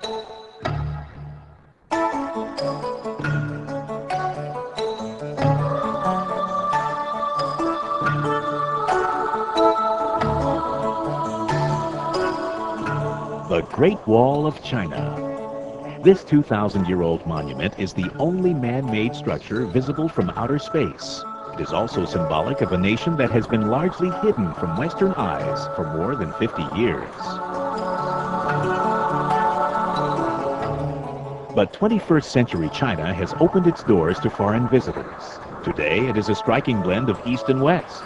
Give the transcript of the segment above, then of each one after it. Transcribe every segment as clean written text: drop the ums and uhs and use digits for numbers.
The Great Wall of China. This 2,000-year-old monument is the only man-made structure visible from outer space. It is also symbolic of a nation that has been largely hidden from Western eyes for more than 50 years. But 21st century China has opened its doors to foreign visitors. Today, it is a striking blend of East and West.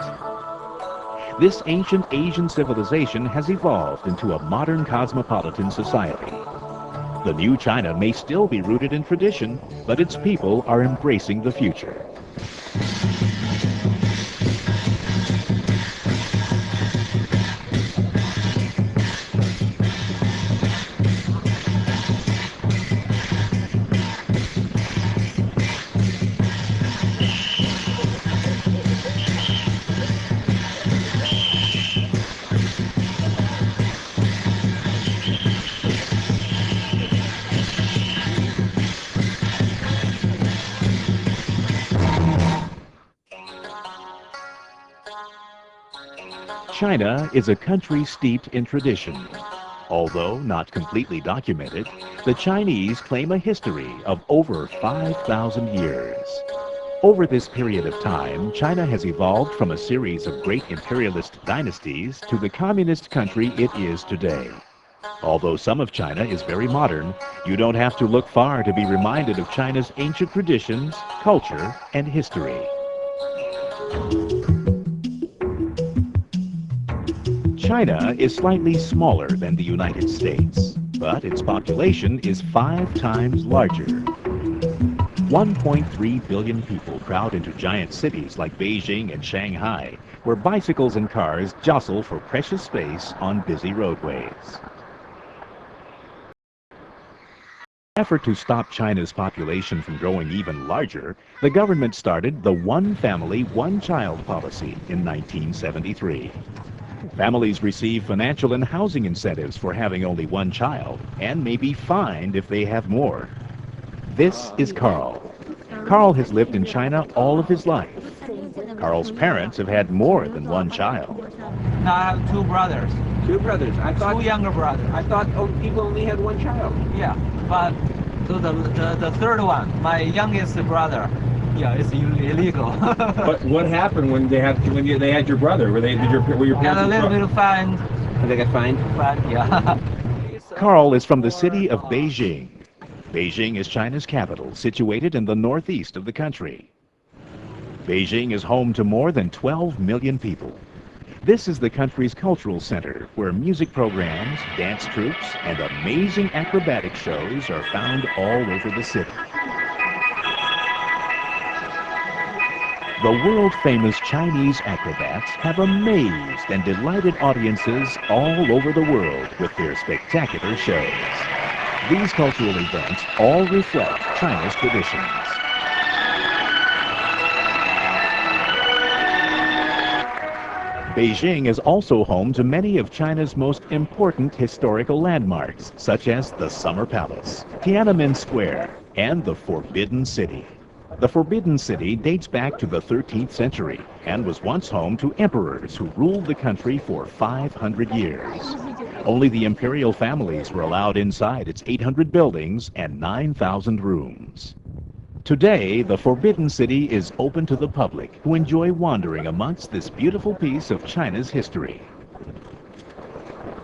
This ancient Asian civilization has evolved into a modern cosmopolitan society. The new China may still be rooted in tradition, but its people are embracing the future. China is a country steeped in tradition. Although not completely documented, the Chinese claim a history of over 5,000 years. Over this period of time, China has evolved from a series of great imperialist dynasties to the communist country it is today. Although some of China is very modern, you don't have to look far to be reminded of China's ancient traditions, culture, and history. China is slightly smaller than the United States, but its population is 5 times larger. 1.3 billion people crowd into giant cities like Beijing and Shanghai, where bicycles and cars jostle for precious space on busy roadways. In an effort to stop China's population from growing even larger, the government started the One Family, One Child policy in 1973. Families receive financial and housing incentives for having only one child and may be fined if they have more. This is Carl. Carl has lived in China all of his life. Carl's parents have had more than one child. Now I have 2 brothers. 2 brothers. I thought 2 younger brothers. I thought people only had 1 child. Yeah, but so the third one, my youngest brother, yeah, it's illegal. But what happened when they had your brother? Were your Got parents a little bit of fine. They got fined? Yeah. Carl is from the city of Beijing. Beijing is China's capital, situated in the northeast of the country. Beijing is home to more than 12 million people. This is the country's cultural center, where music programs, dance troupes, and amazing acrobatic shows are found all over the city. The world-famous Chinese acrobats have amazed and delighted audiences all over the world with their spectacular shows. These cultural events all reflect China's traditions. Beijing is also home to many of China's most important historical landmarks, such as the Summer Palace, Tiananmen Square, and the Forbidden City. The Forbidden City dates back to the 13th century and was once home to emperors who ruled the country for 500 years. Only the imperial families were allowed inside its 800 buildings and 9,000 rooms. Today, the Forbidden City is open to the public who enjoy wandering amongst this beautiful piece of China's history.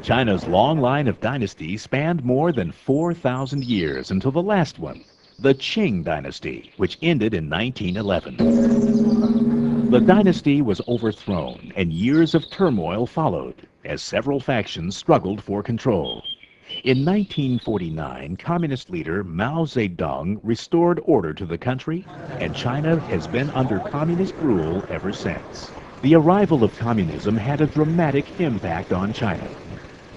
China's long line of dynasties spanned more than 4,000 years until the last one, the Qing dynasty, which ended in 1911. The dynasty was overthrown and years of turmoil followed as several factions struggled for control. In 1949, communist leader Mao Zedong restored order to the country, and China has been under communist rule ever since. The arrival of communism had a dramatic impact on China.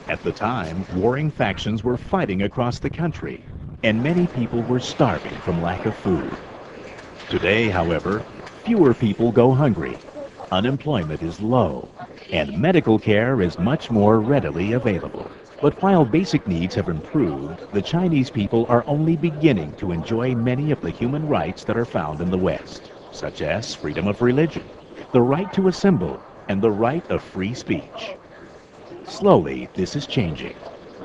At the time, warring factions were fighting across the country, and many people were starving from lack of food. Today, however, fewer people go hungry, unemployment is low, and medical care is much more readily available. But while basic needs have improved, the Chinese people are only beginning to enjoy many of the human rights that are found in the West, such as freedom of religion, the right to assemble, and the right of free speech. Slowly, this is changing.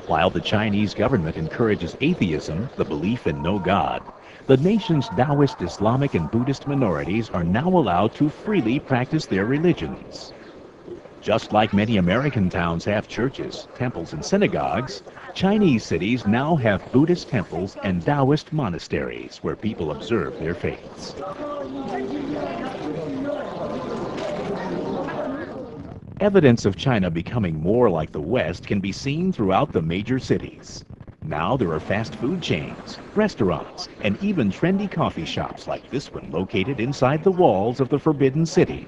While the Chinese government encourages atheism, the belief in no God, the nation's Taoist, Islamic, and Buddhist minorities are now allowed to freely practice their religions. Just like many American towns have churches, temples, and synagogues, Chinese cities now have Buddhist temples and Taoist monasteries where people observe their faiths. Evidence of China becoming more like the West can be seen throughout the major cities. Now there are fast food chains, restaurants, and even trendy coffee shops like this one located inside the walls of the Forbidden City.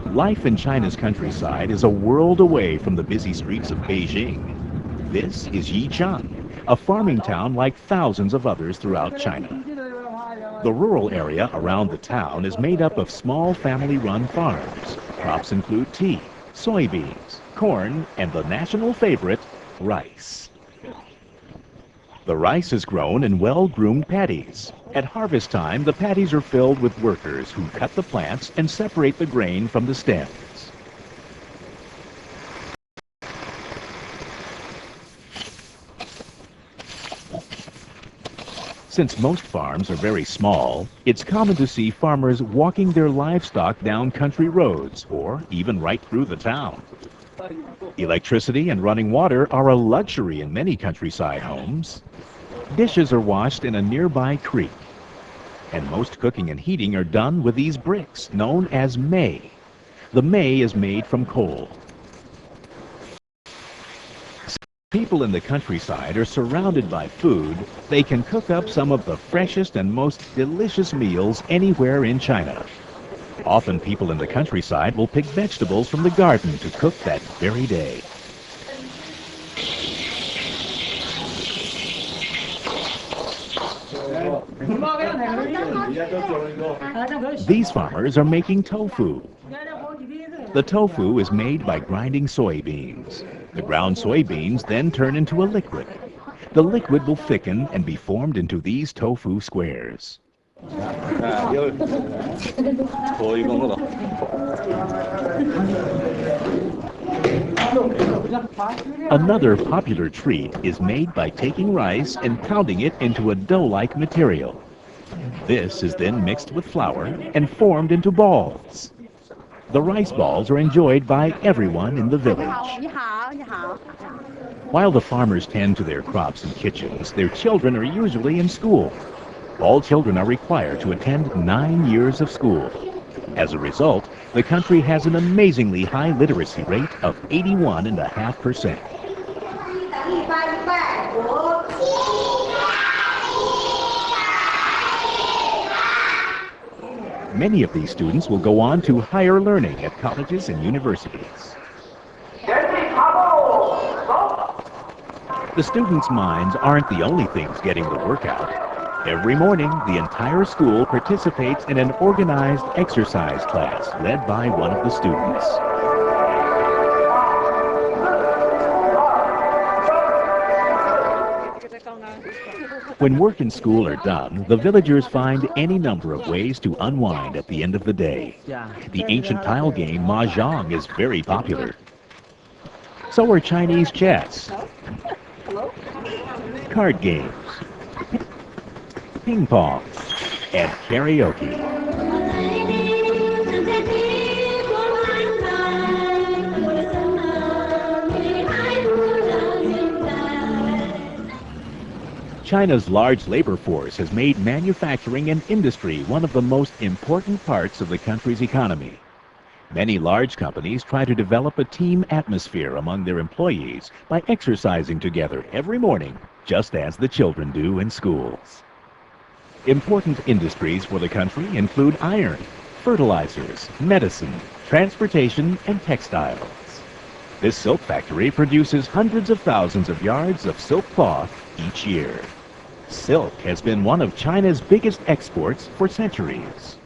Life in China's countryside is a world away from the busy streets of Beijing. This is Yichang, a farming town like thousands of others throughout China. The rural area around the town is made up of small family-run farms. Crops include tea, soybeans, corn, and the national favorite, rice. The rice is grown in well-groomed paddies. At harvest time, the paddies are filled with workers who cut the plants and separate the grain from the stems. Since most farms are very small, it's common to see farmers walking their livestock down country roads or even right through the town. Electricity and running water are a luxury in many countryside homes. Dishes are washed in a nearby creek. And most cooking and heating are done with these bricks, known as mei. The mei is made from coal. People in the countryside are surrounded by food. They can cook up some of the freshest and most delicious meals anywhere in China. Often people in the countryside will pick vegetables from the garden to cook that very day. These farmers are making tofu. The tofu is made by grinding soybeans. The ground soybeans then turn into a liquid. The liquid will thicken and be formed into these tofu squares. Another popular treat is made by taking rice and pounding it into a dough-like material. This is then mixed with flour and formed into balls. The rice balls are enjoyed by everyone in the village. While the farmers tend to their crops and kitchens, their children are usually in school. All children are required to attend 9 years of school. As a result, the country has an amazingly high literacy rate of 81.5%. Many of these students will go on to higher learning at colleges and universities. The students' minds aren't the only things getting the workout. Every morning, the entire school participates in an organized exercise class led by one of the students. When work and school are done, the villagers find any number of ways to unwind at the end of the day. The ancient tile game Mahjong is very popular. So are Chinese chess, card games, ping pong, and karaoke. China's large labor force has made manufacturing and industry one of the most important parts of the country's economy. Many large companies try to develop a team atmosphere among their employees by exercising together every morning, just as the children do in schools. Important industries for the country include iron, fertilizers, medicine, transportation, and textiles. This silk factory produces hundreds of thousands of yards of silk cloth each year. Silk has been one of China's biggest exports for centuries.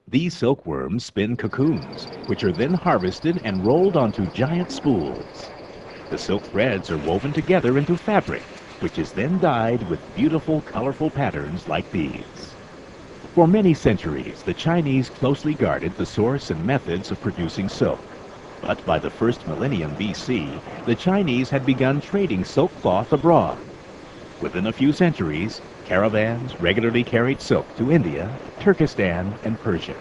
These silkworms spin cocoons, which are then harvested and rolled onto giant spools. The silk threads are woven together into fabric, which is then dyed with beautiful, colorful patterns like these. For many centuries, the Chinese closely guarded the source and methods of producing silk. But by the first millennium BC, the Chinese had begun trading silk cloth abroad. Within a few centuries, caravans regularly carried silk to India, Turkestan, and Persia.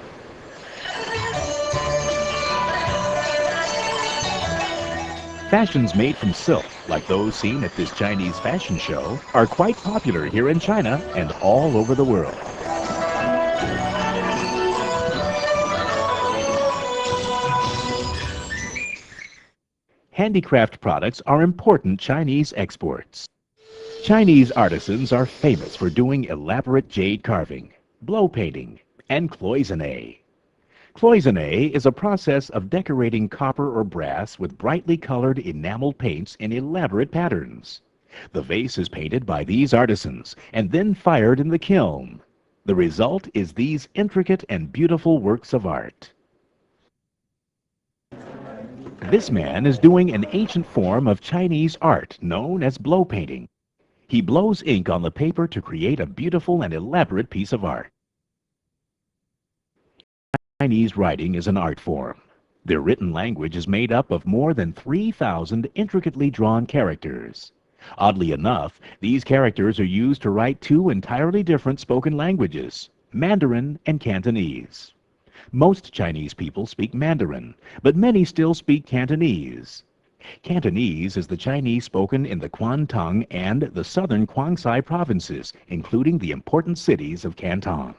Fashions made from silk, like those seen at this Chinese fashion show, are quite popular here in China and all over the world. Handicraft products are important Chinese exports. Chinese artisans are famous for doing elaborate jade carving, blow painting, and cloisonne. Cloisonne is a process of decorating copper or brass with brightly colored enameled paints in elaborate patterns. The vase is painted by these artisans and then fired in the kiln. The result is these intricate and beautiful works of art. This man is doing an ancient form of Chinese art known as blow painting. He blows ink on the paper to create a beautiful and elaborate piece of art. Chinese writing is an art form. Their written language is made up of more than 3,000 intricately drawn characters. Oddly enough, these characters are used to write two entirely different spoken languages, Mandarin and Cantonese. Most Chinese people speak Mandarin, but many still speak Cantonese. Cantonese is the Chinese spoken in the Kuantong and the southern Guangxi provinces, including the important cities of Canton.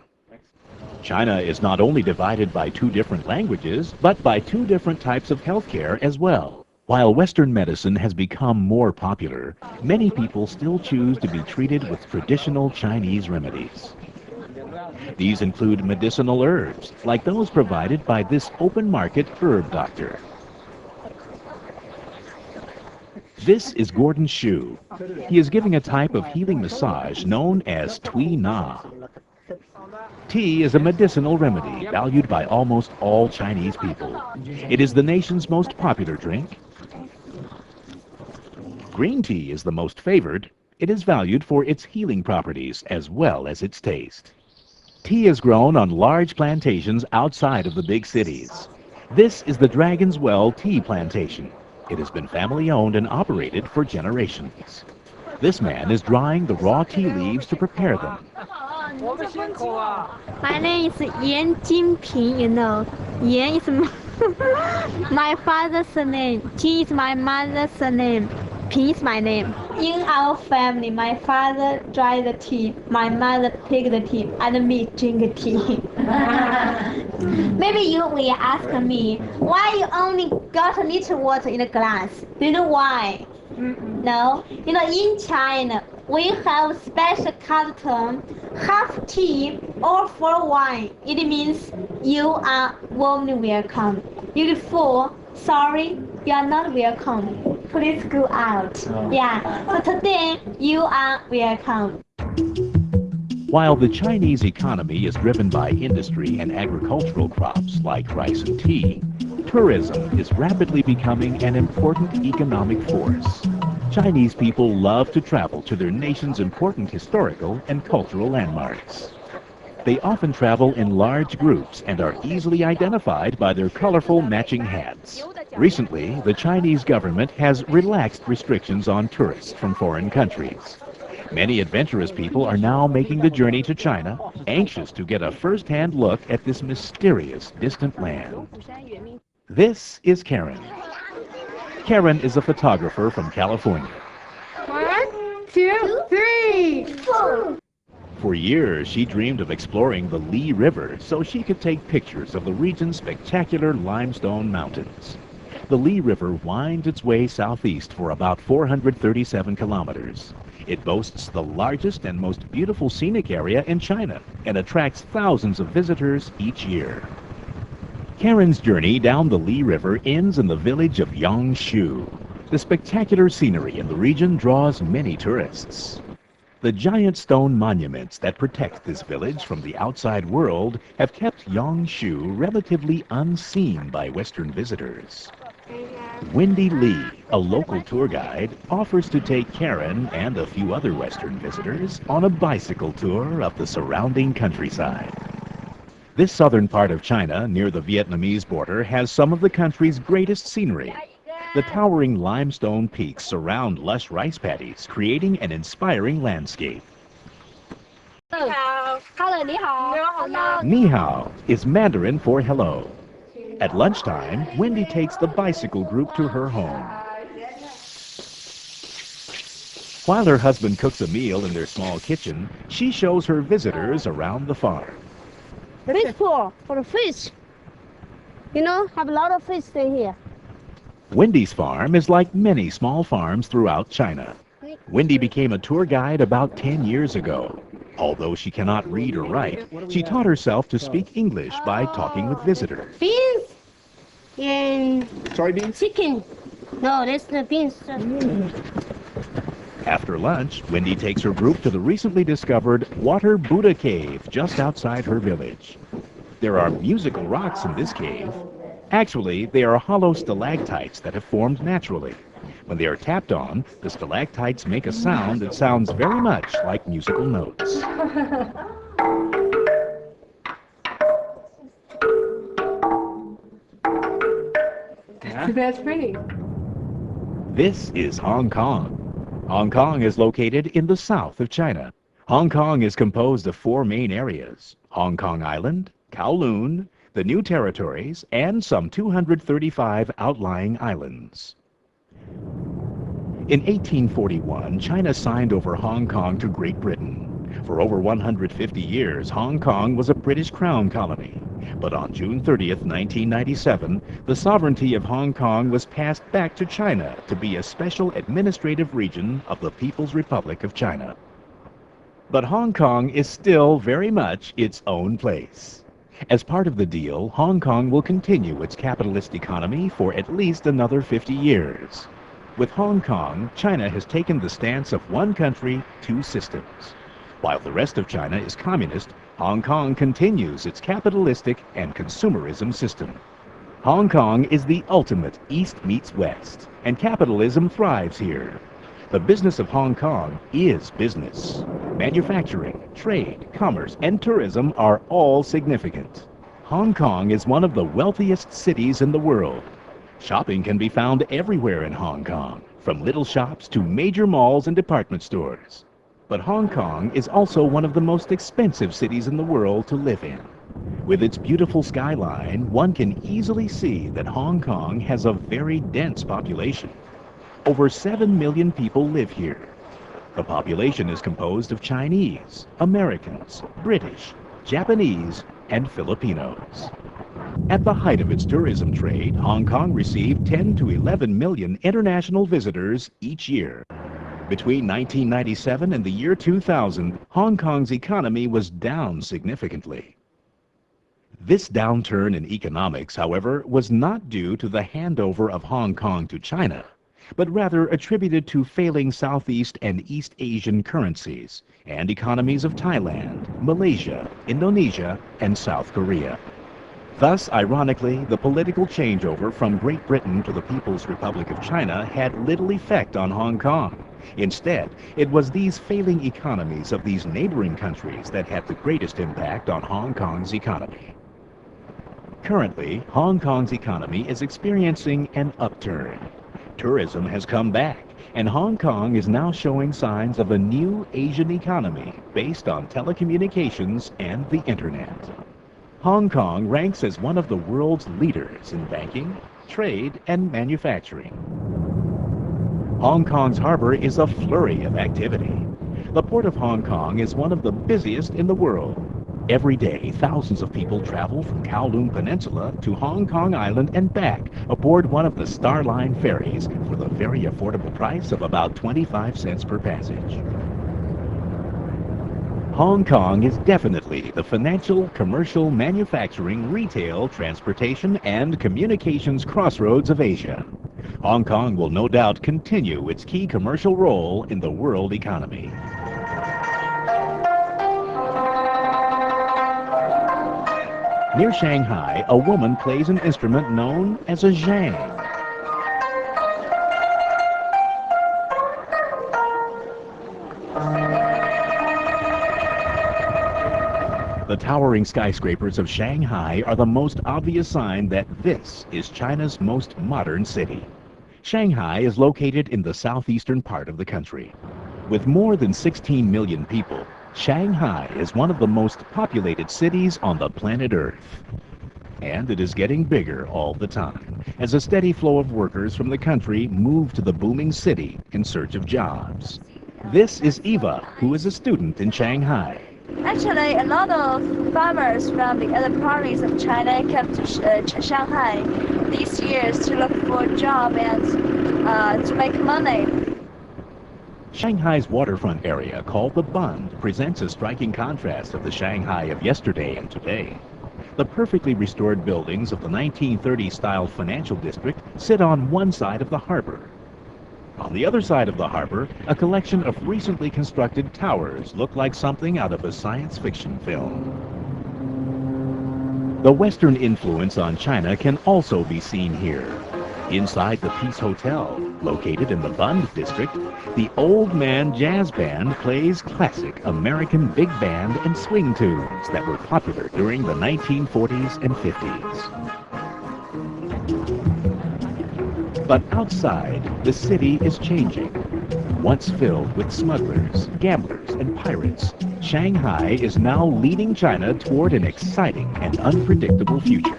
China is not only divided by two different languages, but by two different types of healthcare as well. While Western medicine has become more popular, many people still choose to be treated with traditional Chinese remedies. These include medicinal herbs, like those provided by this open market herb doctor. This is Gordon Shu. He is giving a type of healing massage known as Tui Na. Tea is a medicinal remedy valued by almost all Chinese people. It is the nation's most popular drink. Green tea is the most favored. It is valued for its healing properties as well as its taste. Tea is grown on large plantations outside of the big cities. This is the Dragon's Well Tea Plantation. It has been family owned and operated for generations. This man is drying the raw tea leaves to prepare them. My name is Yan Jinping, you know. Yan is my father's name. Jin is my mother's name. Ping is my name. In our family, my father dry the tea, my mother take the tea, and me drink tea. Maybe you will ask me, why you only got a little water in a glass? Do you know why? No. You know, in China, we have special custom, half tea or full wine. It means you are warmly welcome. You're full, sorry, you are not welcome. Please go out. Yeah, so today you are welcome. While the Chinese economy is driven by industry and agricultural crops like rice and tea, tourism is rapidly becoming an important economic force. Chinese people love to travel to their nation's important historical and cultural landmarks. They often travel in large groups and are easily identified by their colorful matching hats. Recently, the Chinese government has relaxed restrictions on tourists from foreign countries. Many adventurous people are now making the journey to China, anxious to get a first-hand look at this mysterious, distant land. This is Karen. Karen is a photographer from California. 1, 2, 3, 4. For years, she dreamed of exploring the Li River so she could take pictures of the region's spectacular limestone mountains. The Li River winds its way southeast for about 437 kilometers. It boasts the largest and most beautiful scenic area in China and attracts thousands of visitors each year. Karen's journey down the Li River ends in the village of Yangshu. The spectacular scenery in the region draws many tourists. The giant stone monuments that protect this village from the outside world have kept Yangshu relatively unseen by Western visitors. Wendy Lee, a local tour guide, offers to take Karen and a few other Western visitors on a bicycle tour of the surrounding countryside. This southern part of China, near the Vietnamese border, has some of the country's greatest scenery. The towering limestone peaks surround lush rice paddies, creating an inspiring landscape. Ni hao is Mandarin for hello. At lunchtime, Wendy takes the bicycle group to her home. While her husband cooks a meal in their small kitchen, she shows her visitors around the farm. Fish pool for the fish. You know, have a lot of fish stay here. Wendy's farm is like many small farms throughout China. Wendy became a tour guide about 10 years ago. Although she cannot read or write, she taught herself to speak English by talking with visitors. Beans and Soybeans? chicken. No, that's the beans. After lunch, Wendy takes her group to the recently discovered Water Buddha Cave just outside her village. There are musical rocks in this cave. Actually, they are hollow stalactites that have formed naturally. When they are tapped on, the stalactites make a sound that sounds very much like musical notes. That's pretty. This is Hong Kong. Hong Kong is located in the south of China. Hong Kong is composed of 4 main areas: Hong Kong Island, Kowloon, the New Territories, and some 235 outlying islands. In 1841, China signed over Hong Kong to Great Britain. For over 150 years, Hong Kong was a British Crown colony. But on June 30th, 1997, the sovereignty of Hong Kong was passed back to China to be a special administrative region of the People's Republic of China. But Hong Kong is still very much its own place. As part of the deal, Hong Kong will continue its capitalist economy for at least another 50 years. With Hong Kong, China has taken the stance of one country, 2 systems. While the rest of China is communist, Hong Kong continues its capitalistic and consumerism system. Hong Kong is the ultimate East meets West, and capitalism thrives here. The business of Hong Kong is business. Manufacturing, trade, commerce, and tourism are all significant. Hong Kong is one of the wealthiest cities in the world. Shopping can be found everywhere in Hong Kong, from little shops to major malls and department stores. But Hong Kong is also one of the most expensive cities in the world to live in. With its beautiful skyline, one can easily see that Hong Kong has a very dense population. Over 7 million people live here. The population is composed of Chinese, Americans, British, Japanese, and Filipinos. At the height of its tourism trade, Hong Kong received 10 to 11 million international visitors each year. Between 1997 and the year 2000, Hong Kong's economy was down significantly. This downturn in economics, however, was not due to the handover of Hong Kong to China, but rather attributed to failing Southeast and East Asian currencies and economies of Thailand, Malaysia, Indonesia, and South Korea. Thus, ironically, the political changeover from Great Britain to the People's Republic of China had little effect on Hong Kong. Instead, it was these failing economies of these neighboring countries that had the greatest impact on Hong Kong's economy. Currently, Hong Kong's economy is experiencing an upturn. Tourism has come back, and Hong Kong is now showing signs of a new Asian economy based on telecommunications and the internet. Hong Kong ranks as one of the world's leaders in banking, trade, and manufacturing. Hong Kong's harbor is a flurry of activity. The port of Hong Kong is one of the busiest in the world. Every day, thousands of people travel from Kowloon Peninsula to Hong Kong Island and back aboard one of the Star Line ferries for the very affordable price of about 25 cents per passage. Hong Kong is definitely the financial, commercial, manufacturing, retail, transportation, and communications crossroads of Asia. Hong Kong will no doubt continue its key commercial role in the world economy. Near Shanghai, a woman plays an instrument known as a zhang. The towering skyscrapers of Shanghai are the most obvious sign that this is China's most modern city. Shanghai is located in the southeastern part of the country. With more than 16 million people, Shanghai is one of the most populated cities on the planet Earth. And it is getting bigger all the time, as a steady flow of workers from the country move to the booming city in search of jobs. This is Eva, who is a student in Shanghai. Actually, a lot of farmers from the other provinces of China come to Shanghai these years to look for a job and to make money. Shanghai's waterfront area, called the Bund, presents a striking contrast of the Shanghai of yesterday and today. The perfectly restored buildings of the 1930s-style financial district sit on one side of the harbor. On the other side of the harbor, a collection of recently constructed towers look like something out of a science fiction film. The Western influence on China can also be seen here. Inside the Peace Hotel, located in the Bund district, the Old Man Jazz Band plays classic American big band and swing tunes that were popular during the 1940s and 50s. But outside, the city is changing. Once filled with smugglers, gamblers, and pirates, Shanghai is now leading China toward an exciting and unpredictable future.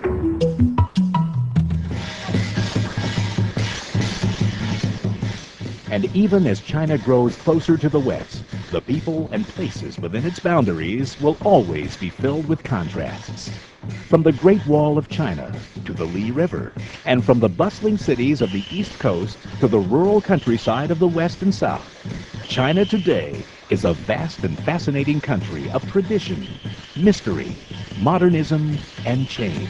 And even as China grows closer to the West, the people and places within its boundaries will always be filled with contrasts. From the Great Wall of China to the Li River, and from the bustling cities of the East Coast to the rural countryside of the West and South, China today is a vast and fascinating country of tradition, mystery, modernism, and change.